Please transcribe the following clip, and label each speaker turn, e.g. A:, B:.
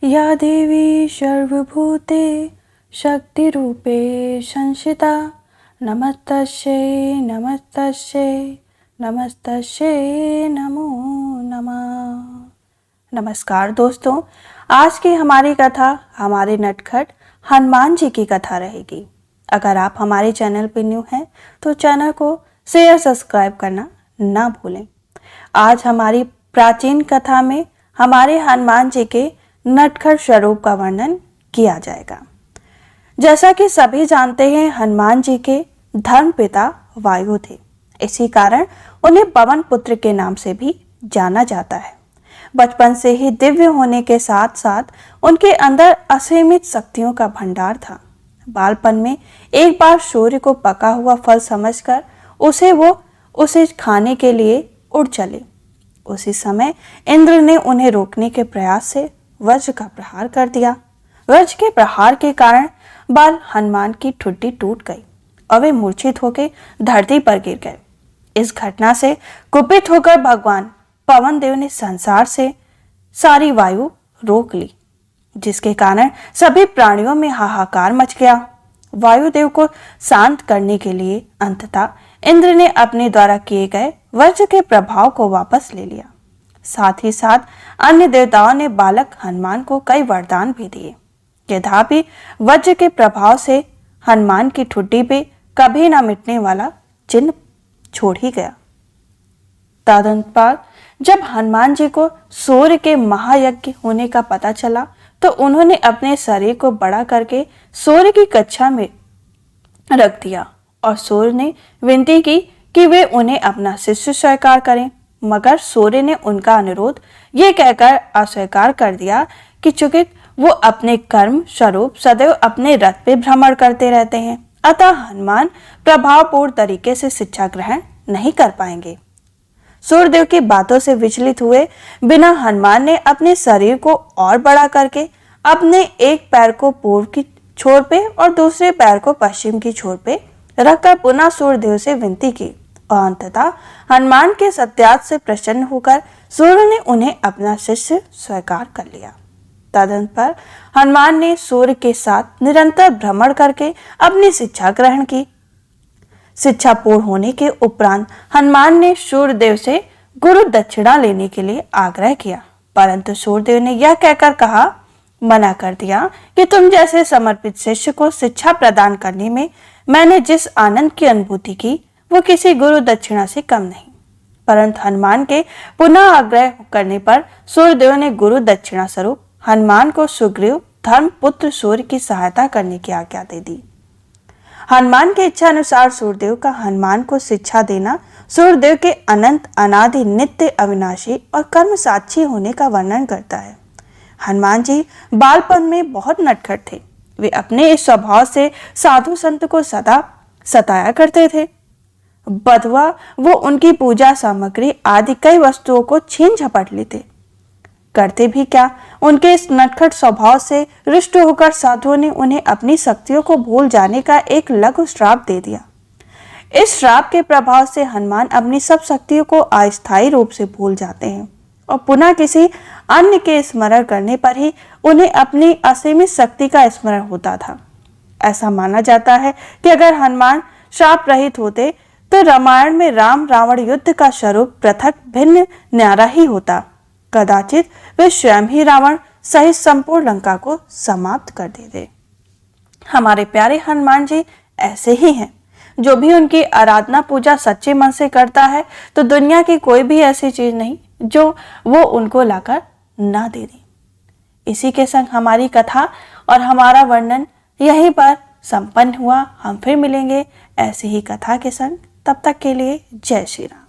A: या देवी सर्वभूते शक्तिरूपे संस्थिता नमस्तस्यै नमस्तस्यै नमस्तस्यै नमो नमः। नमस्कार दोस्तों, आज की हमारी कथा हमारे नटखट हनुमान जी की कथा रहेगी। अगर आप हमारे चैनल पर न्यू हैं तो चैनल को शेयर सब्सक्राइब करना ना भूलें। आज हमारी प्राचीन कथा में हमारे हनुमान जी के नटखट स्वरूप का वर्णन किया जाएगा। जैसा कि सभी जानते हैं, हनुमान जी के धर्म पिता वायु थे। इसी कारण उन्हें पवन पुत्र के नाम से भी जाना जाता है। बचपन से ही दिव्य होने के साथ साथ उनके अंदर असीमित शक्तियों का भंडार था। बालपन में एक बार सूर्य को पका हुआ फल समझकर उसे खाने के लिए उड़ चले। उसी समय इंद्र ने उन्हें रोकने के प्रयास से वज्र का प्रहार कर दिया। वज्र के प्रहार के कारण बाल हनुमान की ठुड्डी टूट गई और वे मूर्छित होकर धरती पर गिर गए। इस घटना से कुपित होकर भगवान पवन देव ने संसार से सारी वायु रोक ली, जिसके कारण सभी प्राणियों में हाहाकार मच गया। वायुदेव को शांत करने के लिए अंततः इंद्र ने अपने द्वारा किए गए वज्र के प्रभाव को वापस ले लिया। साथ ही साथ अन्य देवताओं ने बालक हनुमान को कई वरदान भी दिए। यद्यपि वज्र के प्रभाव से हनुमान की ठुड्डी पे कभी न मिटने वाला चिन्ह छोड़ ही गया। तदनंतर जब हनुमान जी को सूर्य के महायज्ञ होने का पता चला तो उन्होंने अपने शरीर को बड़ा करके सूर्य की कक्षा में रख दिया और सूर्य ने विनती की कि वे उन्हें अपना शिष्य स्वीकार करें, मगर सूर्य ने उनका अनुरोध ये कहकर अस्वीकार कर दिया कि चूंकि वो अपने कर्म स्वरूप सदैव अपने रथ पे भ्रमण करते रहते हैं, अतः हनुमान प्रभावपूर्ण तरीके से शिक्षा ग्रहण नहीं कर पाएंगे। सूर्यदेव की बातों से विचलित हुए बिना हनुमान ने अपने शरीर को और बड़ा करके अपने एक पैर को पूर्व की छोर पे और दूसरे पैर को पश्चिम की छोर पे रखकर पुनः सूर्यदेव से विनती की और अंततः हनुमान के सत्याग्रह से प्रसन्न होकर सूर्य ने उन्हें अपना शिष्य स्वीकार कर लिया। तदनंतर हनुमान ने सूर्य के साथ निरंतर भ्रमण करके अपनी शिक्षा ग्रहण की। शिक्षा पूर्ण होने के उपरांत हनुमान ने सूर्यदेव से गुरु दक्षिणा लेने के लिए आग्रह किया, परंतु सूर्यदेव ने यह कहकर मना कर दिया कि तुम जैसे समर्पित शिष्य को शिक्षा प्रदान करने में मैंने जिस आनंद की अनुभूति की वो किसी गुरु दक्षिणा से कम नहीं। परंतु हनुमान के पुनः आग्रह करने पर सूर्यदेव ने गुरु दक्षिणा स्वरूप हनुमान को सुग्रीव धर्म पुत्र सूर्य की सहायता करने की आज्ञा दे दी। हनुमान की इच्छा अनुसार सूर्यदेव का हनुमान को शिक्षा देना सूर्यदेव के अनंत अनादि नित्य अविनाशी और कर्म साक्षी होने का वर्णन करता है। हनुमान जी बालपन में बहुत नटखट थे। वे अपने इस स्वभाव से साधु संत को सदा सताया करते थे। बधवा वो उनकी पूजा सामग्री आदि कई वस्तुओं को छीन झपट लेते। करते भी क्या, उनके इस नटखट स्वभाव से रुष्ट होकर साधुओं ने उन्हें अपनी शक्तियों को भूल जाने का एक लघु श्राप दे दिया। इस श्राप के प्रभाव से हनुमान अपनी सब शक्तियों को अस्थायी रूप से भूल जाते हैं और पुनः किसी अन्य के स्मरण करने पर ही उन्हें अपनी असीमित शक्ति का स्मरण होता था। ऐसा माना जाता है कि अगर हनुमान श्राप रहित होते तो रामायण में राम रावण युद्ध का स्वरूप पृथक भिन्न न्यारा ही होता। कदाचित वे स्वयं ही रावण सहित संपूर्ण लंका को समाप्त कर देते। हमारे प्यारे हनुमान जी ऐसे ही हैं। जो भी उनकी आराधना पूजा सच्चे मन से करता है तो दुनिया की कोई भी ऐसी चीज नहीं जो वो उनको लाकर ना दे दे। इसी के संग हमारी कथा और हमारा वर्णन यहीं पर संपन्न हुआ। हम फिर मिलेंगे ऐसी ही कथा के संग। तब तक के लिए जय श्री राम।